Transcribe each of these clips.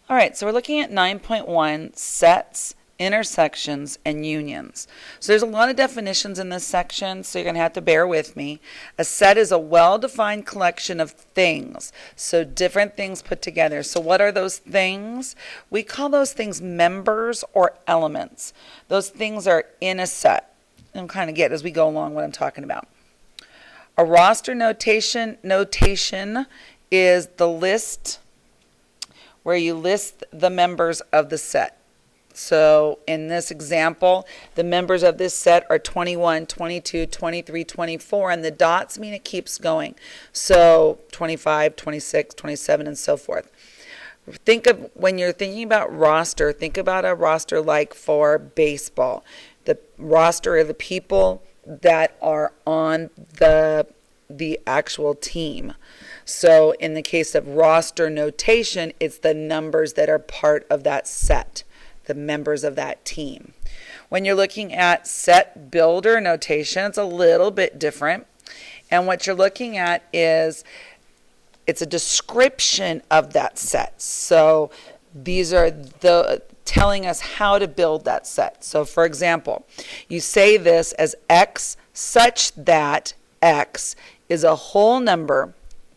All right, so we're looking at 9.1, sets, intersections, and unions. So there's a lot of definitions in this section, so you're going to have to bear with me. A set is a well-defined collection of things, so different things put together. So what are those things? We call those things members or elements. Those things are in a set. You'll kind of get as we go along what I'm talking about. A roster notation is the list where you list the members of the set. So in this example, the members of this set are 21, 22, 23, 24, and the dots mean it keeps going. So 25, 26, 27, and so forth. Think of, when you're thinking about roster, think about a roster like for baseball. The roster are the people that are on the actual team. So in the case of roster notation, it's the numbers that are part of that set, the members of that team. When you're looking at set builder notation, it's a little bit different. And what you're looking at is it's a description of that set. So these are telling us how to build that set. So for example, you say this as X such that X is a whole number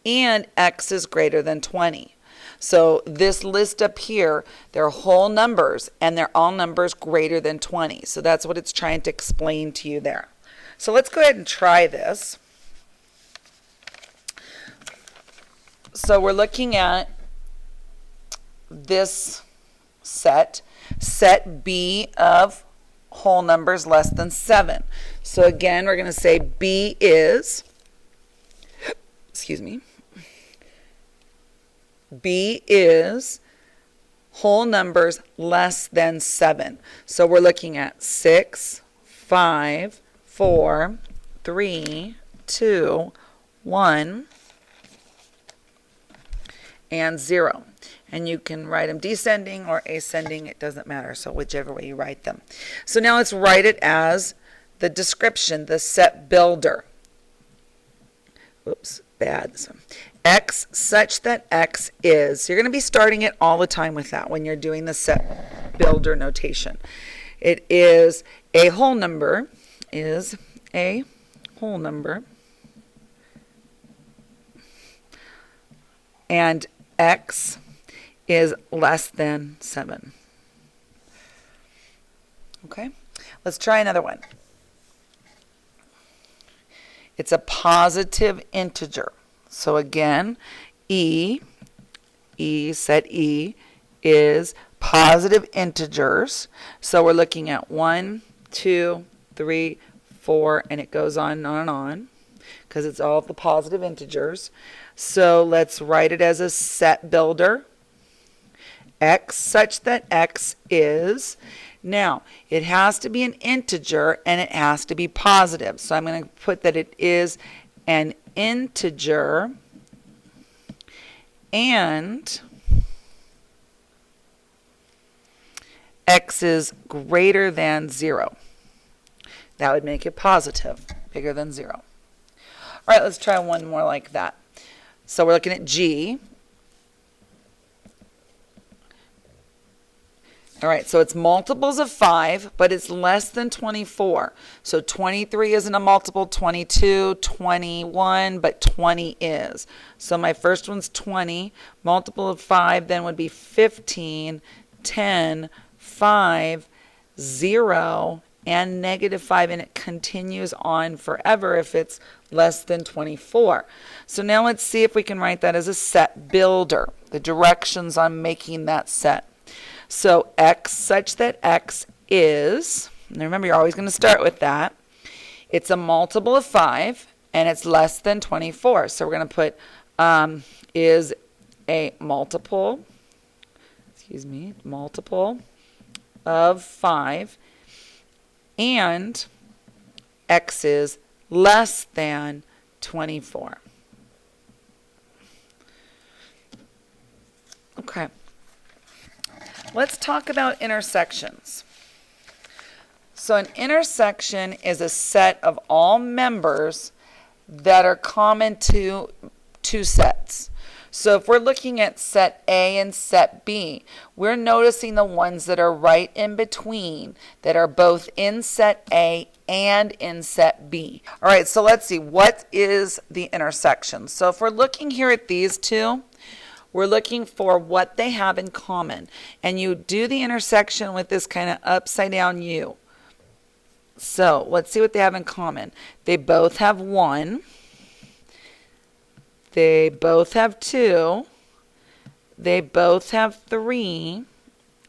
and X is greater than 20. So this list up here, they're whole numbers and they're all numbers greater than 20. So that's what it's trying to explain to you there. So let's go ahead and try this. So we're looking at this set B of whole numbers less than 7. So again, we're going to say B is, B is whole numbers less than 7. So we're looking at 6, 5, 4, 3, 2, 1, and 0. And you can write them descending or ascending, it doesn't matter, so whichever way you write them. So now let's write it as the description, the set builder. Oops, bad. So X such that X is. So you're going to be starting it all the time with that when you're doing the set builder notation. It is a whole number, and X is less than 7. Okay, let's try another one. It's a positive integer. So again, set E is positive integers. So we're looking at 1, 2, 3, 4, and it goes on and on because it's all the positive integers. So let's write it as a set builder. X such that X is. Now, it has to be an integer and it has to be positive. So I'm going to put that it is an integer and X is greater than 0. That would make it positive, bigger than 0. All right, let's try one more like that. So we're looking at G. All right, so it's multiples of 5, but it's less than 24. So 23 isn't a multiple, 22, 21, but 20 is. So my first one's 20. Multiple of 5 then would be 15, 10, 5, 0, and negative 5, and it continues on forever if it's less than 24. So now let's see if we can write that as a set builder, the directions on making that set. So X such that X is, and remember you're always going to start with that, it's a multiple of 5 and it's less than 24. So we're going to put is a multiple of 5 and X is less than 24. Okay. Let's talk about intersections. So an intersection is a set of all members that are common to two sets. So if we're looking at set A and set B, we're noticing the ones that are right in between, that are both in set A and in set B. All right, so let's see, what is the intersection? So if we're looking here at these two, we're looking for what they have in common. And you do the intersection with this kind of upside down U. So let's see what they have in common. They both have 1. They both have 2. They both have 3.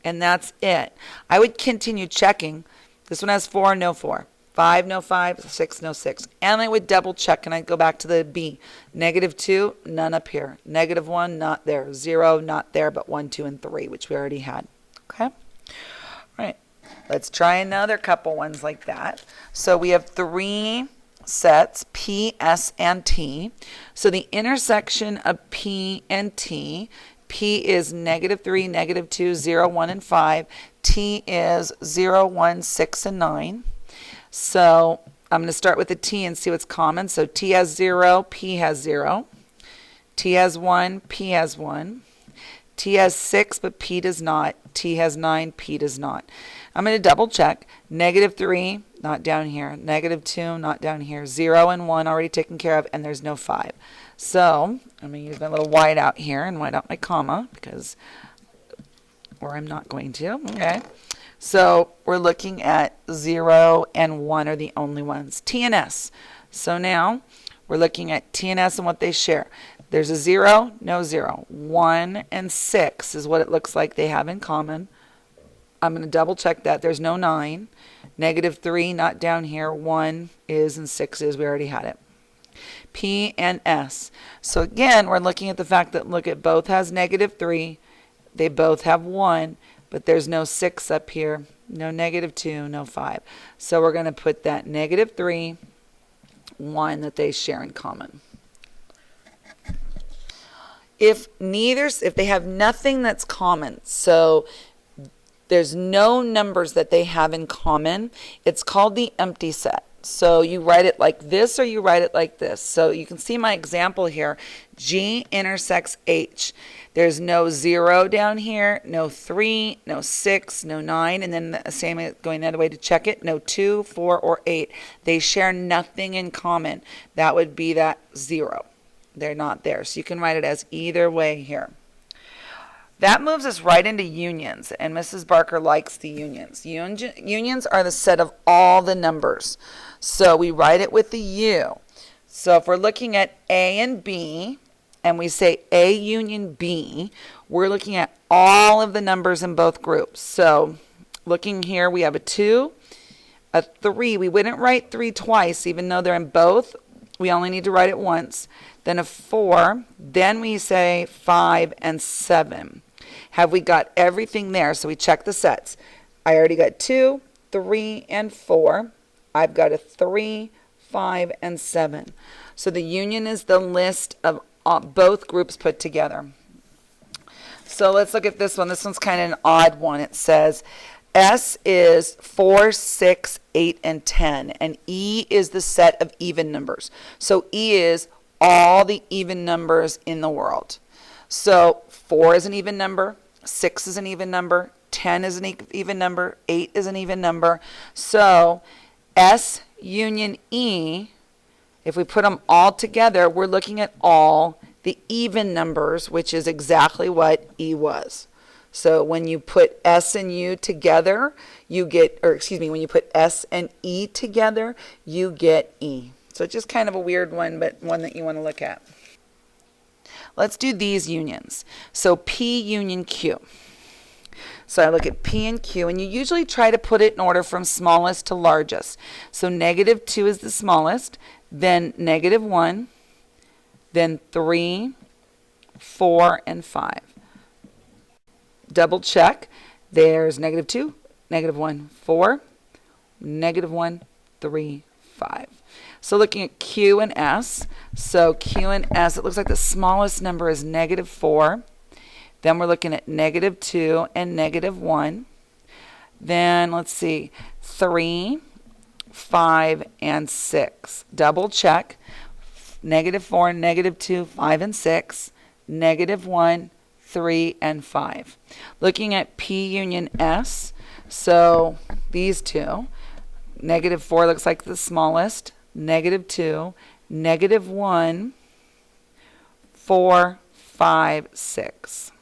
And that's it. I would continue checking. This one has 4, no 4. 5, no 5. 6, no 6. And I would double check, and I'd go back to the B. -2, none up here. -1, not there. 0, not there, but 1, 2, and 3, which we already had. Okay? All right. Let's try another couple ones like that. So we have 3 sets, P, S, and T. So the intersection of P and T, P is -3, -2, 0, 1, and 5. T is 0, 1, 6, and 9. So I'm going to start with the T and see what's common. So T has 0, P has 0. T has 1, P has 1. T has 6, but P does not. T has 9, P does not. I'm going to double check. -3, not down here. -2, not down here. 0 and 1 already taken care of, and there's no 5. So I'm going to use my little white out here and white out my comma, or I'm not going to. Okay. So we're looking at 0 and 1 are the only ones. T and S. So now we're looking at T and S and what they share. There's a 0, no 0. 1 and 6 is what it looks like they have in common. I'm going to double check that. There's no 9. -3, not down here. 1 is and 6 is. We already had it. P and S. So again, we're looking at the fact that, look, it both has -3. They both have 1, but there's no 6 up here. No -2, no 5. So we're going to put that -3, 1 that they share in common. If they have nothing that's common, so there's no numbers that they have in common, it's called the empty set. So you write it like this or you write it like this. So you can see my example here. G intersects H. There's no 0 down here, no 3, no 6, no 9, and then the same going the other way to check it, no 2, 4, or 8. They share nothing in common. That would be that 0. They're not there. So you can write it as either way here. That moves us right into unions, and Mrs. Barker likes the unions. Unions are the set of all the numbers. So we write it with the U. So if we're looking at A and B, and we say A union B, we're looking at all of the numbers in both groups. So looking here, we have a 2, a 3. We wouldn't write 3 twice, even though they're in both. We only need to write it once. Then a 4. Then we say 5 and 7. Have we got everything there? So we check the sets. I already got 2, 3, and 4. I've got a 3, 5, and 7. So the union is the list of both groups put together. So let's look at this one. This one's kind of an odd one. It says S is 4, 6, 8, and 10. And E is the set of even numbers. So E is all the even numbers in the world. So 4 is an even number. 6 is an even number. 10 is an even number. 8 is an even number. So S union E, if we put them all together, we're looking at all the even numbers, which is exactly what E was. So when you put S and U together, you get, when you put S and E together, you get E. So it's just kind of a weird one, but one that you want to look at. Let's do these unions. So P union Q. So I look at P and Q, and you usually try to put it in order from smallest to largest. So -2 is the smallest, then -1, then 3, 4, and 5. Double check. There's -2, -1, 4, -1, 3, 5. So looking at Q and S. So Q and S, it looks like the smallest number is -4. Then we're looking at -2 and -1. Then let's see, 3, 5, and 6. Double check. -4, -2, 5, and 6. -1, 3, and 5. Looking at P union S, so these two, -4 looks like the smallest, -2, -1, 4, 5, 6.